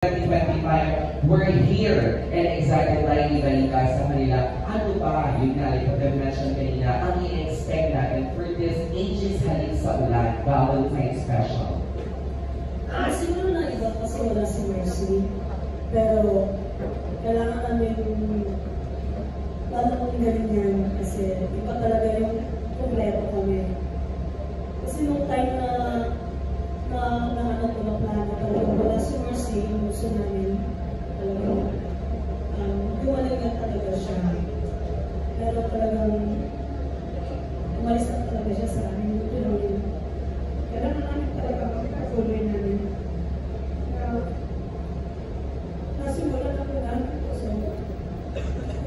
2025, we're here and excited tayo ibalita sa kanila. Ano ba yung pag-mention kanina ang i-expect natin for this Aegis Halik sa Ulan Valentine Special? Siguro na iba kasi wala si Mercy. Pero kailangan namin lalong galing yan kasi iba talaga yung kompleto kami. Kasi nung time na plano talagang wala si Mercy, yung gusto namin talagang dumalingan talaga siya. Pero talagang umalis na talaga siya sa amin. Kailangan namin talaga makapatuloy namin. Nasimulan na po namin. So,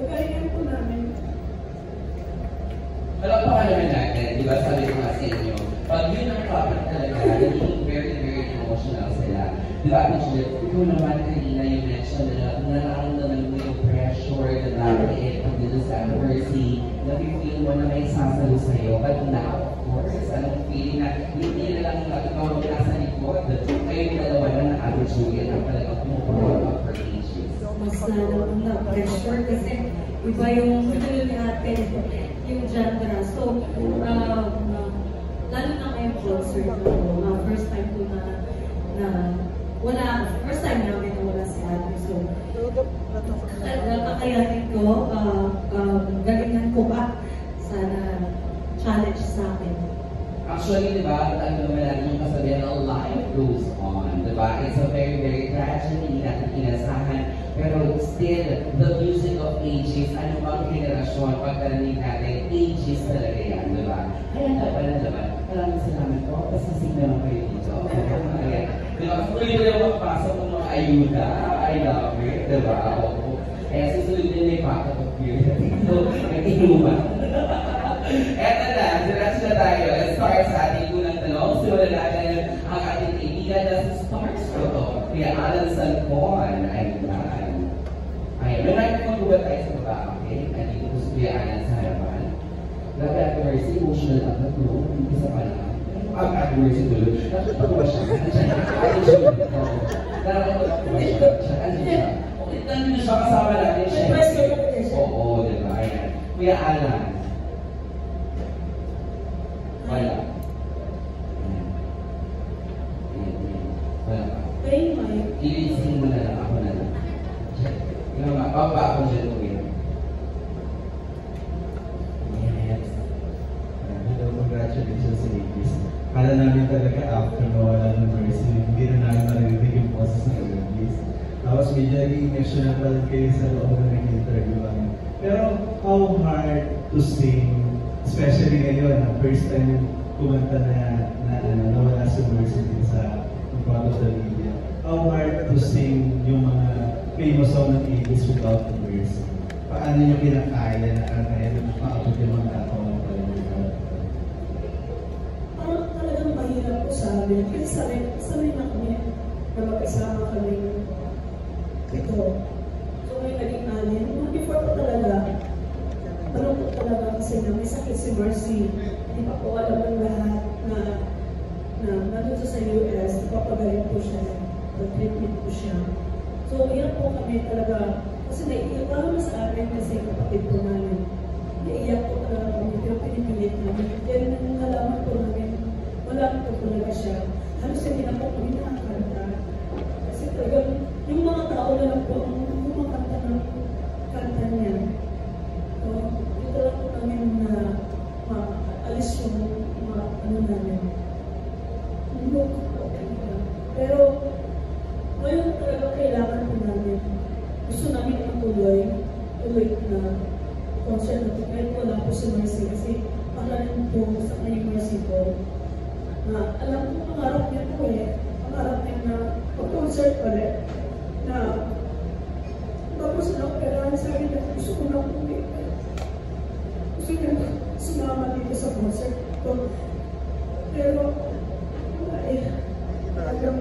nagalingan po namin. Alam pa ka naman natin, di ba sabi ko nga sa inyo, pag yun ang topic talaga, naging very, very emotional sila. Di ba, Angel, ikaw naman kanina yung mention na nararamdaman mo yung pressure na nakakait pag dito sa anniversary, na-feel mo na may sasalo sa'yo. But now, of course, anong feeling na hindi na lang ikaw ang nasa likod. Kayong dalawa na ng Ate Juliet ang talagang pumupunod for Aegis. Mas lalong na-pressure kasi iba yung sunod ni ate, yung genre. So, lalo na ngayong concert ko, first time ko na wala, first time namin na wala si ate. So, kakayanin ko, galingan ko pa sana challenge sa akin. Actually, di ba, ang naman natin yung kasabihan na life goes on, di ba? It's a very, very tragedy, hindi natin inasahan. Pero still, the music of Aegis, ano bang generasyon, pagkarinig natin, Aegis talaga yan, di ba? Kaya naman, maraming salamat po, pasisig naman kayo dito. Di ba? Tuloy mo lang magpasok ng mga ayuda, I love it, di ba? Kaya susunod din may packet of beer. So, nag-inuman. Eto na, diretso na tayo. Let's start sa ating unang tanong. Simulan natin ang ating kaibigan na sa Stars Photo. Kaya Alan Salpon. Ayan. May nakikipag-ubat tayo sa baba. Okay? Nandito po si Kuya Alan sa harapan. Grabe Ate Mercy, emotional agad mo. Hindi sa pala. Ang Ate Mercy tuloy. Nakikipag ba siya? Ate Julie. Nakikipag ba siya? Ano siya? Okay, nandito siya kasama natin siya. Oo, diba? Ayan. Kuya Alan. Wala. Wala pa. Ilising mo na lang. Ako na lang. Yung mga papa ako dyan mo yun. Yes. Hello, congratulations sa Aegis. Kala namin talaga after mawala ng Mercy, hindi na namin marinig yung process ng Aegis. Tapos medyo nag-i-emotional pa rin kayo sa loob ng interview. Pero how hard to sing, especially ngayon, first time kumanta na nawala si Mercy din sa in front of the media. How hard to sing yung mga famous song ng Aegis without the Mercy? Paano nyo kinakaya na kaya na makaabot yung mga tao ng palibot? Parang talagang mahirap po sa amin. Kasi sanay na kami na magkasama kami ito. So may naging alin. Before pa talaga, malungkot talaga kasi na may sakit si Mercy. Hindi pa po alam ng lahat na nandito sa US, ipapagaling po siya, treatment po siya. So, yan po kami talaga, kasi naiiyak pa naman sa akin kasi kapatid po namin. Naiiyak po talaga kami, pero pinipilit namin. Then, nung nalaman po namin, wala po talaga siya. Halos hindi na po kami nakakanta. Kasi talagang, yung mga tao na lang po ang kumakanta ng kanta niya. So, ito lang po namin na alis yung mga ano namin. Pero, ngayon talaga kailangan po namin. Gusto namin ang tuloy na concert na ito. Kahit wala po si Mercy kasi pangalanan po sa kanyang Mercy po. Na alam ko, pangarap niya po pangarap niya na pag-concert ulit. Na tapos na operahan sa akin na gusto ko na po gusto niya sumama dito sa concert ko. Pero, talagang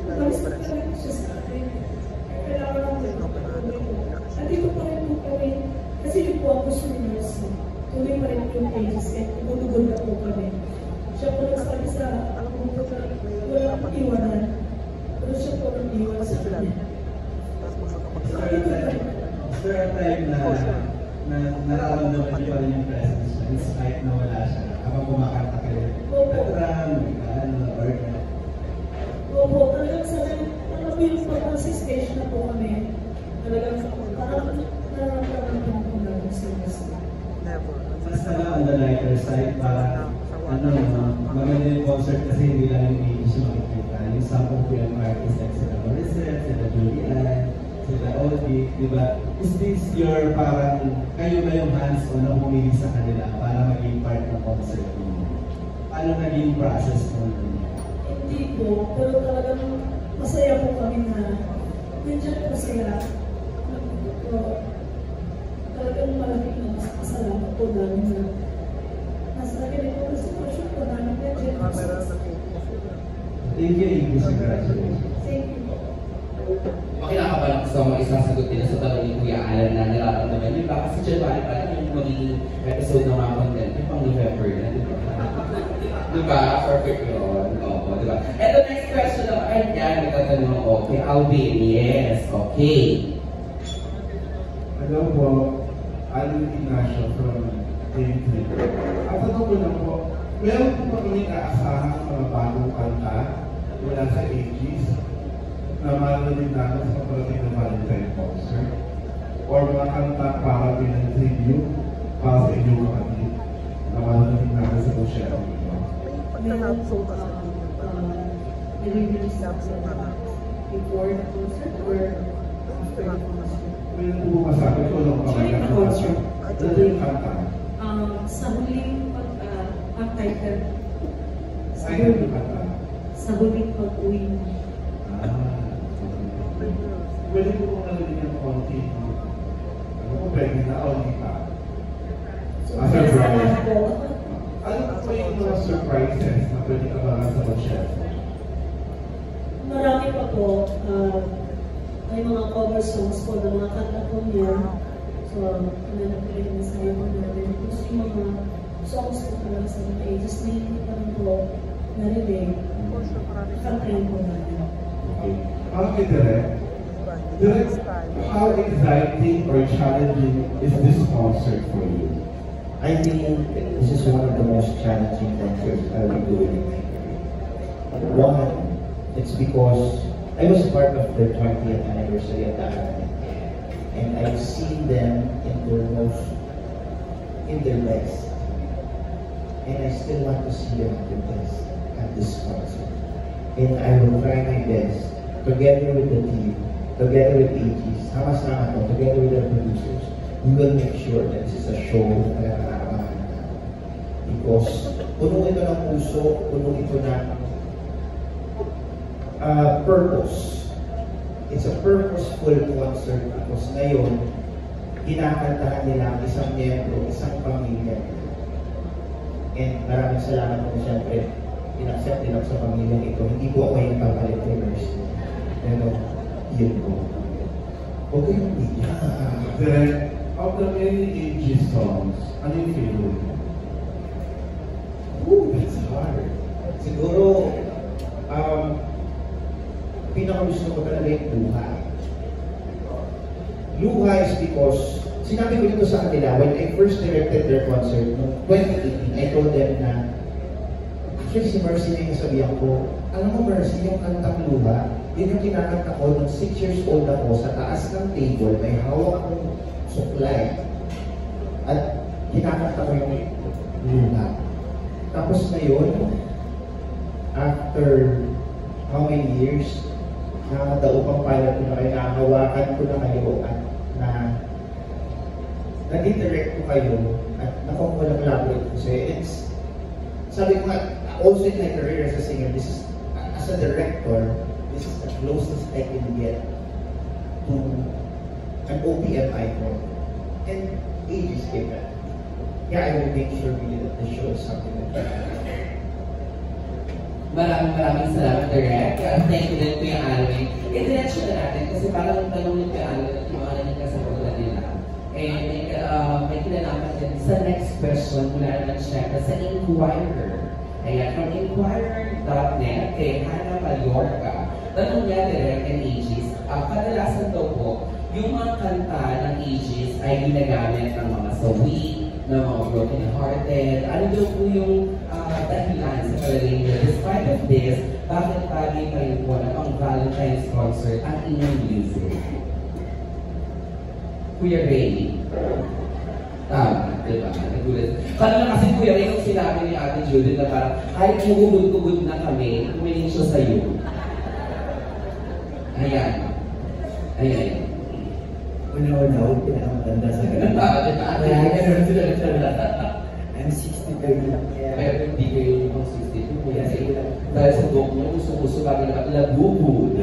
malis na talaga siya sa akin. Kailangan natin magpatuloy ko. Nandito pa rin po kami. Kasi yun po ang gusto ni Mercy. Tuloy pa rin yung Aegis. Ibutugod na po kami. Siya po nagsabi sa walang iwanan. Pero siya po nang iniwan sa kanya. Is there a time na nararamdaman niyo pa rin yung presence niya despite na wala siya habang kumakanta kayo? Katram, or Opo, talagang sa yung pag sa stage na po kami, talagang nararamdaman po kung namin siya. Mas on the lighter side, parang maganda yung concert kasi hindi lang yung age yung makikita. Yung sample po yung artists like sila Morissette, sila Julian, sila Oldie, di ba? Is this your parang, kayo ba yung hands-on na pumili sa kanila para maging part ng concert mo? Paano naging process mo? Hindi po, pero talagang masaya po kami na nandiyan po sila. Talagang malaking pasalamat po namin na nasa ganito na sitwasyon po namin nandiyan po sila. Thank you, Iggy. Congratulations. Thank you po. Makinakabalang gusto mo isasagot din sa tanong ni Kuya Alan na nararamdaman yun. Baka sa January pa lang yung magiging episode ng mga content yung pang November na, di ba? Diba? Perfect yun. Oo, diba? Ito next question naman. Ay, yan. Nagtatanong ako. Okay, Alvin. Yes. Okay. Hello po. Alvin Ignacio from Game 3. Ang tanong ko lang po, meron po ba kami kaasahang mga bagong kanta mula sa 80s na marinig namin sa kaparating ng Valentine concert? Or mga kanta para pinag-review para sa inyong kapatid na marinig namin sa Rochelle? Meron po nire-release na po before the concert or after the concert? Meron po masabi ko nung During the concert. Ano yung kanta? Sa huling pag-title. Ay, ano yung kanta? Sa huling pag-uwi mo. Pwede po kong narinig ng konti. Ano po, pwede na o hindi pa? So, salamat po. Ano po yung mga surprises na pwede abangan sa Rochelle? Marami pa po. May mga cover songs po ng mga kanta po niya. So, nanap ko rin sa iyo po namin. Gusto yung mga songs po talaga sa mga ages na hindi pa rin po narinig. Kantayin po namin. Okay. Okay, Direk, how exciting or challenging is this concert for you? I think this is one of the most challenging concerts I will do in my career. One, it's because I was part of their 20th anniversary at that time, and I've seen them in their best, and I still want to see them at their best at this concert. And I will try my best, together with the team, together with AGs, sama-sama to, together with the producers, we will make sure that this is a show na nakakamahan na. Because puno ito ng puso, puno ito ng purpose. It's a purposeful concert because ngayon, kinakantahan nila ang isang miyembro, isang pamilya. And maraming salamat po siyempre, in-accept nila sa pamilya ito. Hindi po ako yung papalit winners. Pero, yun po. Huwag kayong hindi. Direk, of the many AG songs, ano yung favorite mo? Ooh, it's hard. Siguro, pinakagusto ko talaga yung Luha. Luha is because, sinabi ko dito sa kanila, when I first directed their concert, noong 2018, I told them na, actually si Mercy na yung sabihan ko, alam mo Mercy, yung kantang Luha, yun yung kinakanta ko nung 6 years old ako sa taas ng table, may hawak kong suklay, at kinakanta ko yung Luha. Tapos ngayon, after how many years, nakadaupang pilot ko na kayo, nakahawakan ko na kayo at nag-interact ko kayo at nakapag-collaborate ko sa'yo. Sabi ko nga, also in my career as a singer, this is, as a director, this is the closest I can get to an OPM icon. And ages came back. Yeah, I will make sure really that the show is something like that. Maraming salamat, Direk. Thank you din, Kuya Alvin. I-diretso na natin kasi parang tanong ni Kuya Alvin at yung mga naging kasagutan nila. And may kinalaman din sa next question mula naman siya sa Inquirer. Ayan, from Inquirer.net kay Hannah Mallorca. tanong niya direct and Aegis, kadalasan daw po, yung mga kanta ng Aegis ay ginagamit ng mga sawi, ng mga broken hearted. Ano daw po yung dahilan sa palagay niyo? Despite of this, bakit bagay pa rin po na pang Valentine's concert ang inyong music? Kuya Ray. Tama, diba? Nagulat. Kala na kasi Kuya Ray, nung sinabi ni Ate Judith na parang kahit mugugod-gugod na kami, kumiling siya sa'yo. Ayan. Ayan. Una-una, huwag pinakamaganda sa ganun. Diba? Kaya ganun sila nagsalita. I'm 63. Pero hindi kayo yung 62. Kuya Ray, dahil sa book mo, gusto-gusto kami na labubud.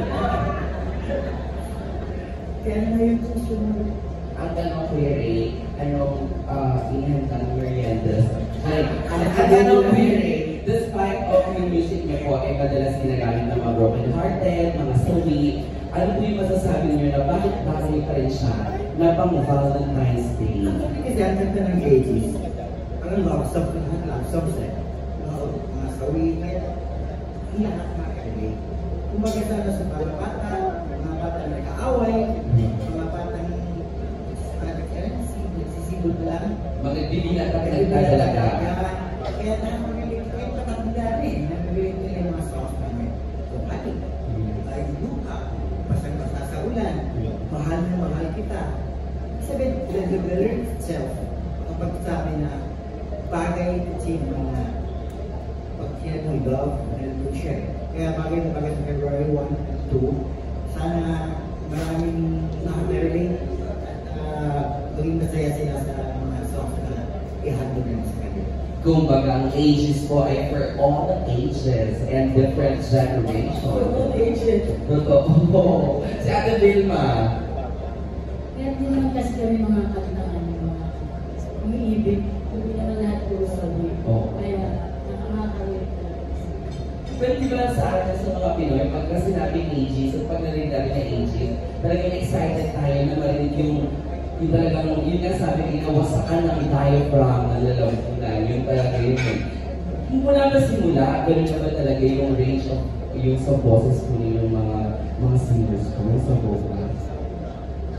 Kaya na yung susunod. Ang tanong Kuya Ray, anong inihanda ng meriendas? Ay, ang tanong Kuya Ray, despite of yung music niyo po ay madalas ginagamit ng mga broken hearted, mga sawi, ano po yung masasabi niyo na bakit bagay pa rin siya na pang Valentine's Day? Kasi ang ganda ng Aegis, parang love songs eh. Mga sawi, kaya lahat makakagay. Kumbaga sana sa mga bata, mga bata nag-aaway, mga bata nagsisibot lang. Magbibilang ka pinagdadalaga. Kaya nakakagaling kayo patanda rin. Nagagaling nila yung mga songs namin. Kumati, tayo luka, basang-basa sa ulan, mahal na mahal kita. Sabihin, the lyrics itself, kapag sabi na bagay kasi yung mga pag-share mo love and share. Kaya bagay na bagay sa February 1 and 2, sana maraming nakaka-relate at maging masaya sila sa mga songs na ihandog naman sa kanila. Kumbaga, ang ages po ay for all the ages and different generations. All ages. Totoo. Si Ate Vilma. Kaya din naman kasi kami mga kantaan, mga umiibig, hindi naman lahat puro sabi. Oo. Kaya nakakawit na. Pero di ba lang sa atin sa mga Pinoy, pagka sinabing ages at pag narinig namin na ages, talagang excited tayo na marinig yung talagang, yun nga sabi, inawasakan ng diaphragm na lalampunan, yung talaga yun. Yung mula na simula, ganun na ba talaga yung range of yung sa boses ko yung mga singers ko, yung sa vocals.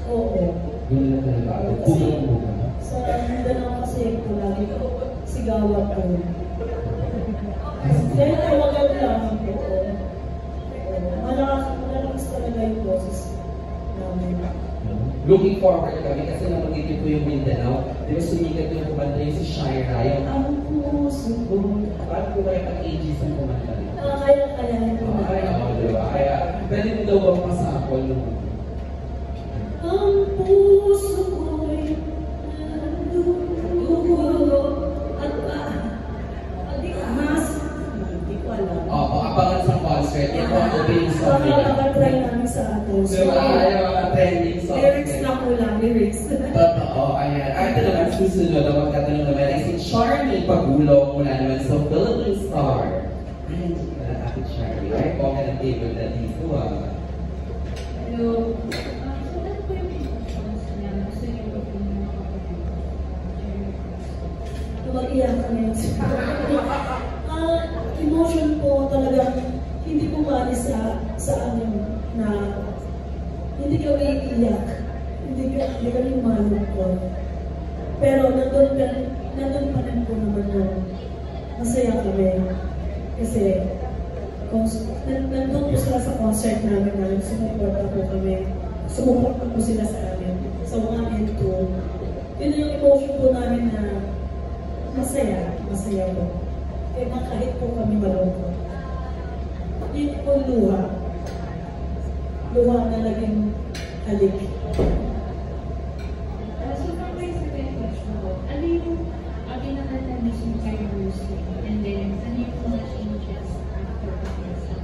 Oo. Yun na talaga, buka-buka. Sa Mindanao kasi lagi ko sigawan ko. Dahil tawagan lang po. Malakas talaga yung boses namin. Looking forward kami kasi nabanggit po yung Mindanao. Di ba sumikat yung kumanta yung si Shira, yung ang puso ko. Paano po kayo pag-ages ang kumanta rin? Kaya nito na. Ay, ako, diba? Kaya, pwede mo daw bang masakol yung Ang puso ko'y nanduduro at mas hindi ko alam. Oo, abangan sa concert. Yan po ang opening song Baka nila. makatry namin sa atin. Diba? Yung mga trending songs. Lyrics na ko lang, lyrics. Totoo, ayan. Ay, ito naman, susunod na magtatanong naman ay si Charmy Pagulong mula naman sa Philippine Star. Ay, hindi ka na Ate Charmy. Ay, po ka ng table na dito, Hello. So, ano po yung songs niya? Gusto niyo po yung mga kapatid? Mag-iyak kami. Emotion po talagang hindi pumalis sa amin na hindi kami iiyak. Hindi kami malungkot. Pero nandun pa rin po naman yung masaya kami. Kasi nandun po sila sa concert namin sumuporta po kami. Sumuporta po sila sa amin. Sa 1 and 2. Yun yung emotion po namin na masaya po. Kaya kahit po kami malungkot. Yun po luha. Luha na naging halik. So, for my second question po, ano yung pinaka-tendency mo kayo music? And then, ano yung mga changes after the concert?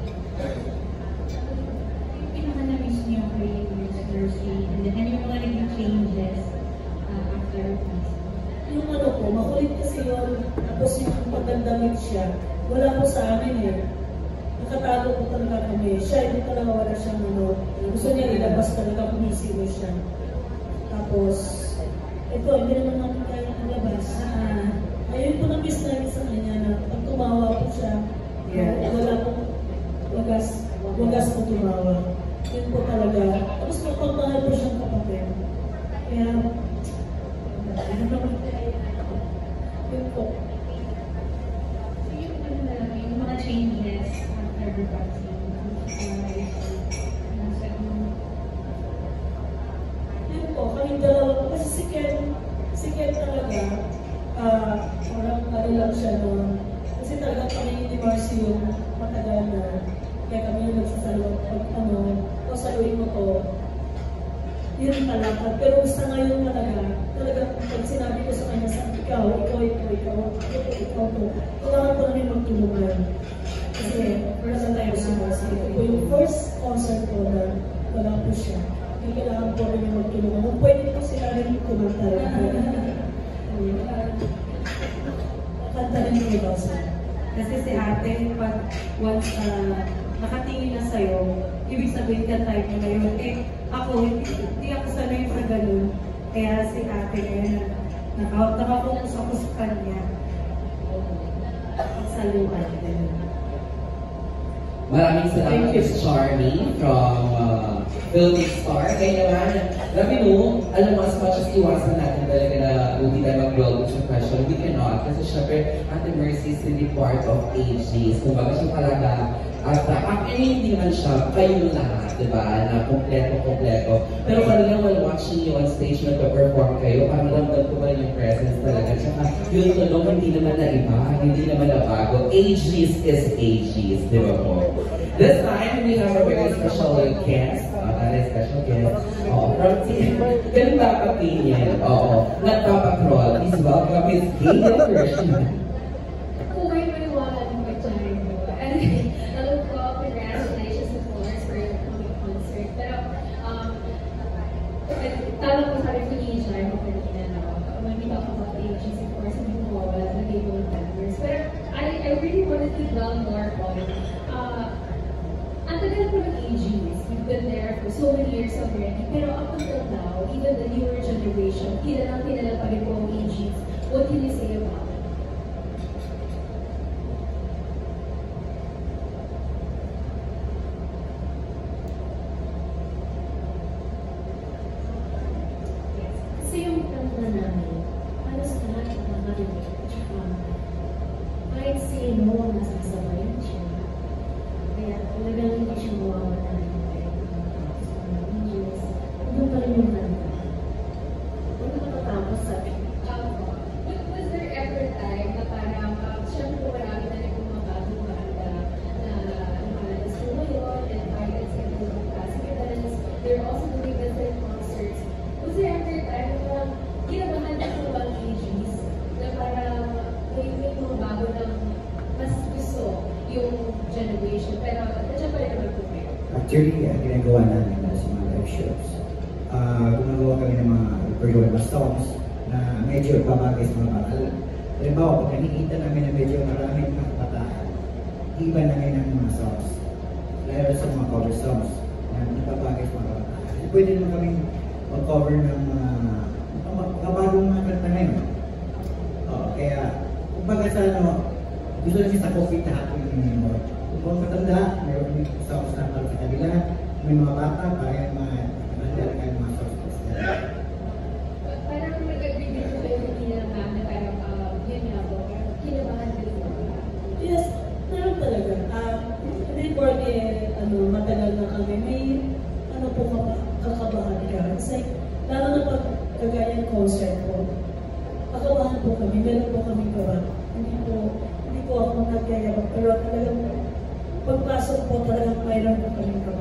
Yung pinaka-na-miss niyo ko yung music nursery? And then, ano yung mga naging changes after the concert? Yung ano po, makulit kasi yun. Tapos yung pagdandamit siya, wala po sa amin eh. Nakatago po talaga kami. Siya, hindi talaga wala siyang ano. Gusto niya ilabas talaga, pumisilo siya. Tapos, ito, hindi naman natin kaya ilabas. Ayun po na-miss namin sa kanya na pag tumawa po siya, wala pong wagas. wagas po tumawa. Yun po talaga. Tapos magpapahal po siyang kapatid. Kaya, yun po. So yung ano na lang, yung mga changes after the vaccine, Yun po, kami dalawa po. Kasi si Ken talaga, parang ano lang siya noon. Kasi talaga kami ni Marcy yung matagal na. Kaya kami yung nagsasalo. Pag saluhin mo to, yun talaga. Pero sa ngayon talaga pag sinabi ko sa kanya, ikaw to. Kailangan ko namin magtulungan. Kasi wala tayo sa Marcy. Ito yung first concert ko na wala po siya. Kailangan po rin yung magtulungan. Kung pwede po sila rin kumanta rin. Kanta rin yung iba siya. Kasi si ate, pag once nakatingin na sa'yo, ibig sabihin ka type mo na yun. Eh, ako, hindi ako sanay sa ganun. Kaya si ate ngayon, nakapunong ako sa kanya. Saluhan. Maraming salamat Miss Charmy from Filmic Star. Kaya naman, grabe mo, alam mo, as much as iwasan natin talaga na hindi tayo mag-dwell sa question, we cannot. Kasi syempre, Ate Mercy is really part of AGs. Kumbaga siya talaga, at actually hindi naman siya, kayo lahat, di ba? Na kompleto. Pero talagang while watching you on stage na perform kayo, parang ramdam ko ba yung presence talaga. Tsaka yung tulong, hindi naman na iba, hindi naman na bago. AGs is AGs, di ba po? This time, we have a very special guest. Special guest. From team. Ganun dapat din yan. Nagpapatrol. Please welcome Miss Gayle Kirshner. Kung kayo maniwala ng pagsahin mo. And hello po, congratulations of course for your coming concert. Pero, talo ko sa rin ko ni Jai mo kanina, no? When we talk about ages, of course, hindi mo mawala na game of members. Pero, I really wanted to dwell more on ang tagal po ng AGs, we've been there for so many years already, pero up until now, even the newer generation, kilala pa rin po ang AGs. What can you say about it? Kasi yung kanta namin, halos lahat ng mga rinig, tsaka kahit sino ang nasasabayan siya. Kaya talagang hindi siya mawawala ng mga videos. Doon pa rin yung kanta. Kung nakatapos sabi, Was there ever a time na parang, siyempre po marami na rin kung mga bagong banda na lumalas po ngayon and pilots and all of that. They're also doing different concerts. Was there ever a time na parang ginabahan na po ang AGs na parang may mga bago ng mas gusto yung generation, pero nandiyan pa rin naman po kayo. Actually, ginagawa namin sa mga live shows. Gumagawa kami ng mga programa songs na medyo babagay sa mga bakal. Halimbawa, pag nakikita namin na medyo maraming mga kabataan, iba na ngayon ang mga songs. Lalo sa mga cover songs na babagay sa mga kabataan. Pwede naman kaming mag-cover ng mga bagong mga kanta ngayon. Kaya, kumbaga sa gusto namin sa coffee lahat ng mga kung matanda, mayroon yung songs na para sa kabila, may mga bata, parang mga matanda kayo mga songs. Parang nag-agree din po kayo kanina ma'am na parang yun nga po, kinabahan din po. Yes, meron talaga. Hindi porke matagal na kami, may po kakabahan ka. Kasi lalo na pag kagayang concert po, kakabahan po kami, meron po kami gawa. Hindi po ako nagyayabang, pero talagang pagpasok po talagang mayroon po kami gawa.